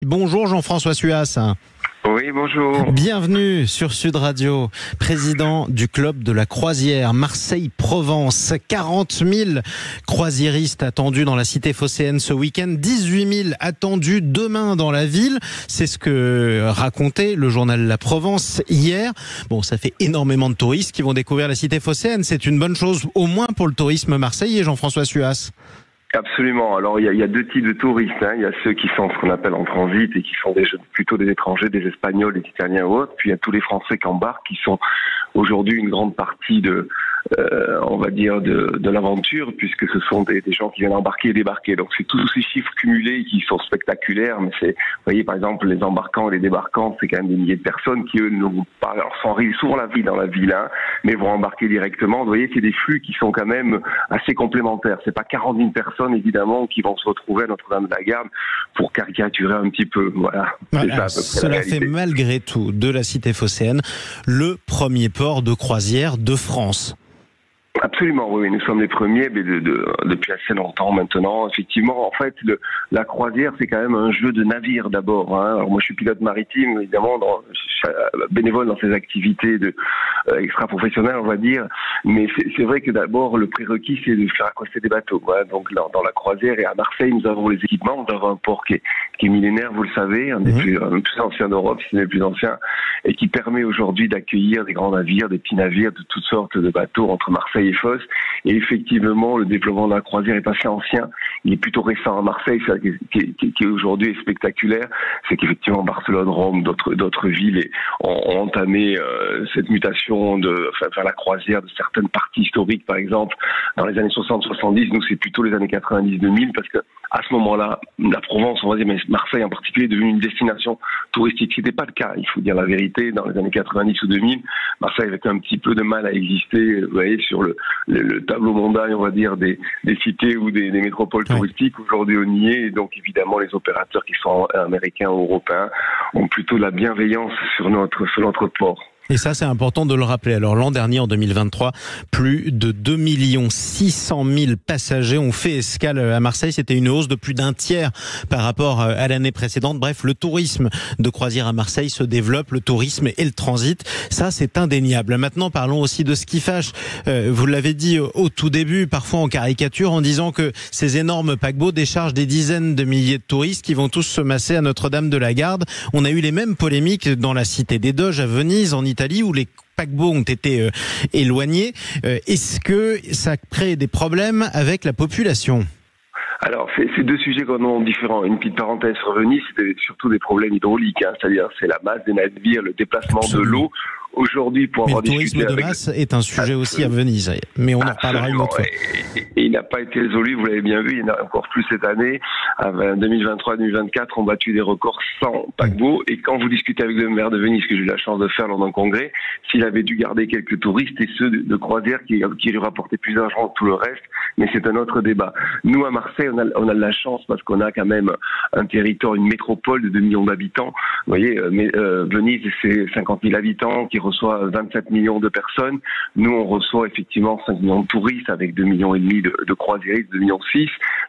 Bonjour Jean-François Suas. Oui, bonjour. Bienvenue sur Sud Radio, président du club de la croisière Marseille-Provence. 40 000 croisiéristes attendus dans la cité phocéenne ce week-end, 18 000 attendus demain dans la ville. C'est ce que racontait le journal La Provence hier. Bon, ça fait énormément de touristes qui vont découvrir la cité phocéenne. C'est une bonne chose, au moins pour le tourisme marseillais, Jean-François Suas. Absolument. Alors, il y a deux types de touristes. Il y a ceux qui sont ce qu'on appelle en transit et qui sont plutôt des étrangers, des Espagnols, des Italiens ou autres. Puis il y a tous les Français qui embarquent, qui sont aujourd'hui une grande partie on va dire, de l'aventure, puisque ce sont des gens qui viennent embarquer et débarquer. Donc c'est tous ces chiffres cumulés qui sont spectaculaires, mais vous voyez, par exemple, les embarquants et les débarquants, c'est quand même des milliers de personnes qui, eux, n'ont pas, alors sont arrivés souvent dans la ville, mais vont embarquer directement. Vous voyez, c'est des flux qui sont quand même assez complémentaires. C'est pas 40 000 personnes, évidemment, qui vont se retrouver à Notre-Dame-de-la-Garde pour caricaturer un petit peu. Voilà. Cela fait malgré tout de la cité phocéenne le premier port de croisière de France. Absolument, oui, nous sommes les premiers, mais depuis assez longtemps maintenant. Effectivement, en fait, la croisière, c'est quand même un jeu de navire d'abord. Alors moi, je suis pilote maritime, évidemment, bénévole dans ces activités extra-professionnelles, on va dire. Mais c'est vrai que d'abord, le prérequis, c'est de faire accoster des bateaux. Donc dans la croisière, et à Marseille, nous avons les équipements. Nous avons un port qui est millénaire, vous le savez, un des plus anciens d'Europe, si ce n'est le plus ancien, et qui permet aujourd'hui d'accueillir des grands navires, des petits navires, de toutes sortes de bateaux entre Marseille et Fos. Et effectivement, le développement de la croisière est assez ancien. Il est plutôt récent à Marseille, ça, qui aujourd'hui est spectaculaire. C'est qu'effectivement, Barcelone, Rome, d'autres villes ont entamé cette mutation vers la croisière de certaines parties historiques, par exemple. Dans les années 60-70, nous, c'est plutôt les années 90-2000, parce que à ce moment-là, la Provence, on va dire, mais Marseille en particulier, est devenue une destination touristique. C'était pas le cas, il faut dire la vérité. Dans les années 90 ou 2000, Marseille avait un petit peu de mal à exister, vous voyez, sur le tableau mondial, on va dire, des cités ou des métropoles touristiques. Aujourd'hui, on y est. Et donc, évidemment, les opérateurs qui sont américains ou européens ont plutôt de la bienveillance sur notre port. Et ça, c'est important de le rappeler. Alors, l'an dernier, en 2023, plus de 2 600 000 passagers ont fait escale à Marseille. C'était une hausse de plus d'un tiers par rapport à l'année précédente. Bref, le tourisme de croisière à Marseille se développe, le tourisme et le transit. Ça, c'est indéniable. Maintenant, parlons aussi de ce qui fâche. Vous l'avez dit au tout début, parfois en caricature, en disant que ces énormes paquebots déchargent des dizaines de milliers de touristes qui vont tous se masser à Notre-Dame-de-la-Garde. On a eu les mêmes polémiques dans la Cité des Doges à Venise, en Italie, où les paquebots ont été éloignés. Est-ce que ça crée des problèmes avec la population ? Alors, c'est deux sujets vraiment différents. Une petite parenthèse sur Venise, c'était surtout des problèmes hydrauliques, c'est-à-dire c'est la masse des navires, le déplacement de l'eau. Aujourd'hui, pour avoir discuté le tourisme de masse est un sujet aussi à Venise, mais on en reparlera une autre fois. Et il n'a pas été résolu, vous l'avez bien vu, il y en a encore plus cette année. En 2023-2024, on a battu des records sans paquebots. Et quand vous discutez avec le maire de Venise, que j'ai eu la chance de faire lors d'un congrès, s'il avait dû garder quelques touristes et ceux de croisière qui lui rapportaient plus d'argent que tout le reste, mais c'est un autre débat. Nous, à Marseille, on a de la chance parce qu'on a quand même un territoire, une métropole de 2 millions d'habitants. Vous voyez, Venise, c'est 50 000 habitants qui reçoit 27 millions de personnes. Nous, on reçoit effectivement 5 millions de touristes avec 2,5 millions de croisiéristes, 2,6 millions.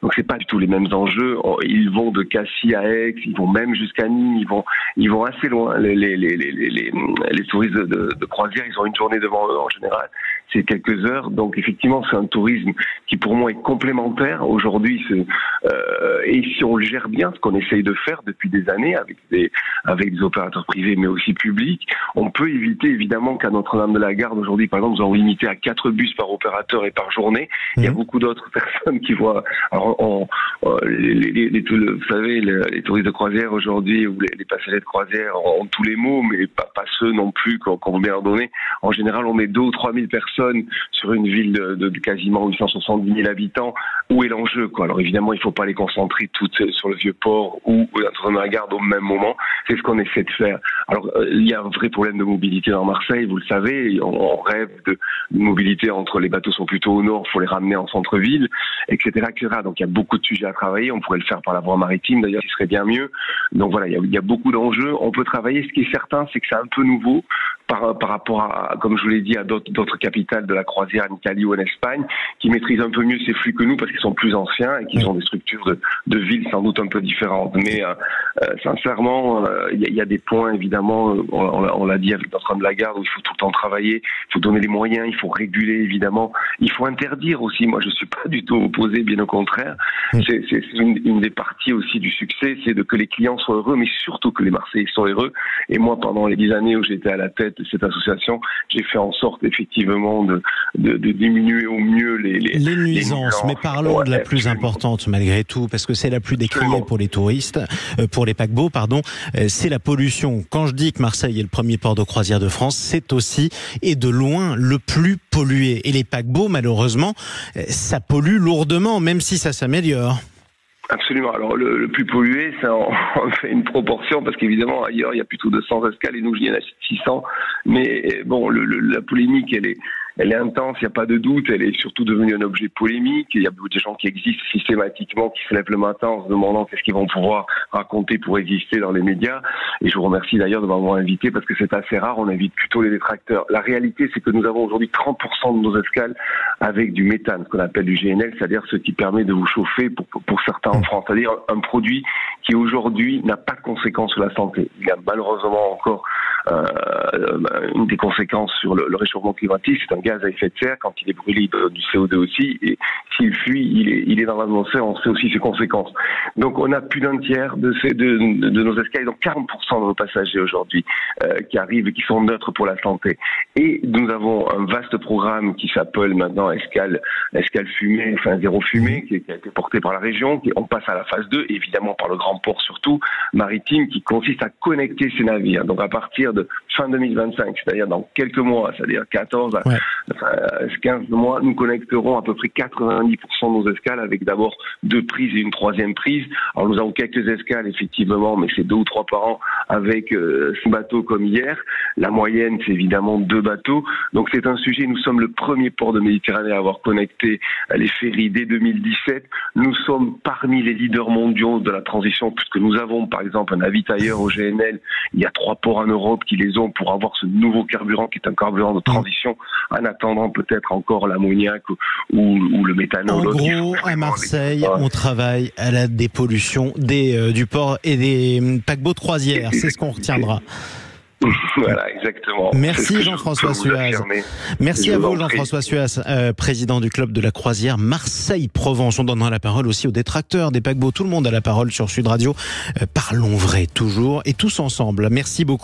Donc, c'est pas du tout les mêmes enjeux. Ils vont de Cassis à Aix, ils vont même jusqu'à Nîmes, ils vont assez loin. Les touristes de croisière, ils ont une journée devant eux en général. C'est quelques heures. Donc, effectivement, c'est un tourisme qui, pour moi, est complémentaire. Aujourd'hui, et si on le gère bien, ce qu'on essaye de faire depuis des années avec des opérateurs privés, mais aussi publics, on peut éviter évidemment qu'à Notre-Dame-de-la-Garde, aujourd'hui, par exemple, nous avons limité à 4 bus par opérateur et par journée. Il y a beaucoup d'autres personnes qui voient... Alors, vous savez, les touristes de croisière aujourd'hui, ou les passagers de croisière ont tous les mots, mais pas ceux non plus qu'on veut bien leur donner. En général, on met 2 ou 3 000 personnes sur une ville de quasiment 870 000 habitants. Où est l'enjeu, quoi? Alors évidemment, il ne faut pas les concentrer toutes sur le Vieux-Port ou à Notre-Dame-de-la-Garde au même moment. C'est ce qu'on essaie de faire. Alors, il y a un vrai problème de mobilité dans Marseille, vous le savez. On rêve de mobilité entre les bateaux sont plutôt au nord, il faut les ramener en centre-ville, etc., etc. Donc il y a beaucoup de sujets à travailler. On pourrait le faire par la voie maritime, d'ailleurs, ce serait bien mieux. Donc voilà, il y a beaucoup d'enjeux. On peut travailler. Ce qui est certain, c'est que c'est un peu nouveau par rapport à, comme je vous l'ai dit, à d'autres capitales de la croisière en Italie ou en Espagne, qui maîtrisent un peu mieux ces flux que nous parce qu'ils sont plus anciens et qu'ils ont des structures de villes sans doute un peu différentes. Mais sincèrement, il y a des points, évidemment, on l'a dit avec notre homme Lagarde, où il faut tout le temps travailler, il faut donner les moyens, il faut réguler, évidemment. Il faut interdire aussi. Moi, je suis pas du tout opposé, bien au contraire. C'est une des parties aussi du succès, c'est que les clients soient heureux, mais surtout que les Marseillais soient heureux. Et moi, pendant les 10 années où j'étais à la tête de cette association, j'ai fait en sorte, effectivement, de diminuer au mieux les nuisances. Mais parlons de la plus importante, malgré tout, parce que c'est la plus décriée pour les touristes, pour les paquebots, pardon, c'est la pollution. Quand je dis que Marseille est le premier port de croisière de France, c'est aussi, et de loin, le plus pollué. Et les paquebots, malheureusement, ça pollue lourdement, même si ça s'améliore. Absolument. Alors le plus pollué, ça on fait une proportion parce qu'évidemment ailleurs il y a plutôt de 100 escales et nous il y en a 600. Mais bon, la polémique elle est intense, il n'y a pas de doute, elle est surtout devenue un objet polémique. Il y a beaucoup de gens qui existent systématiquement, qui se lèvent le matin en se demandant qu'est-ce qu'ils vont pouvoir raconter pour exister dans les médias. Et je vous remercie d'ailleurs de m'avoir invité parce que c'est assez rare, on invite plutôt les détracteurs. La réalité, c'est que nous avons aujourd'hui 30% de nos escales avec du méthane, ce qu'on appelle du GNL, c'est-à-dire ce qui permet de vous chauffer pour certains en France. C'est-à-dire un produit qui aujourd'hui n'a pas de conséquences sur la santé. Il y a malheureusement encore une des conséquences sur le réchauffement climatique, c'est un gaz à effet de serre. Quand il est brûlé, il donne du CO2 aussi, et s'il fuit, il est dans l'atmosphère, on sait aussi ses conséquences. Donc on a plus d'un tiers de nos escales, donc 40% de nos passagers aujourd'hui qui arrivent et qui sont neutres pour la santé. Et nous avons un vaste programme qui s'appelle maintenant escale fumée, enfin zéro fumée, qui a été porté par la région. On passe à la phase 2, évidemment par le grand port surtout, maritime, qui consiste à connecter ces navires. Donc à partir de fin 2025, c'est-à-dire dans quelques mois, c'est-à-dire 15 mois, nous connecterons à peu près 90% de nos escales avec d'abord 2 prises et une 3e prise. Alors nous avons quelques escales effectivement, mais c'est 2 ou 3 par an avec 6 bateaux comme hier. La moyenne, c'est évidemment 2 bateaux. Donc c'est un sujet, nous sommes le premier port de Méditerranée à avoir connecté les ferries dès 2017. Nous sommes parmi les leaders mondiaux de la transition puisque nous avons par exemple un avitailleur au GNL. Il y a 3 ports en Europe qui les ont pour avoir ce nouveau carburant qui est un carburant de transition en attendant peut-être encore l'ammoniac ou le méthanol. En gros, à Marseille, on travaille à la dépollution du port et des paquebots de croisière. C'est ce qu'on retiendra. Voilà, exactement. Merci Jean-François Suaz. Merci à vous Jean-François Suaz, président du club de la croisière Marseille-Provence. On donnera la parole aussi aux détracteurs des paquebots. Tout le monde a la parole sur Sud Radio. Parlons vrai toujours et tous ensemble. Merci beaucoup.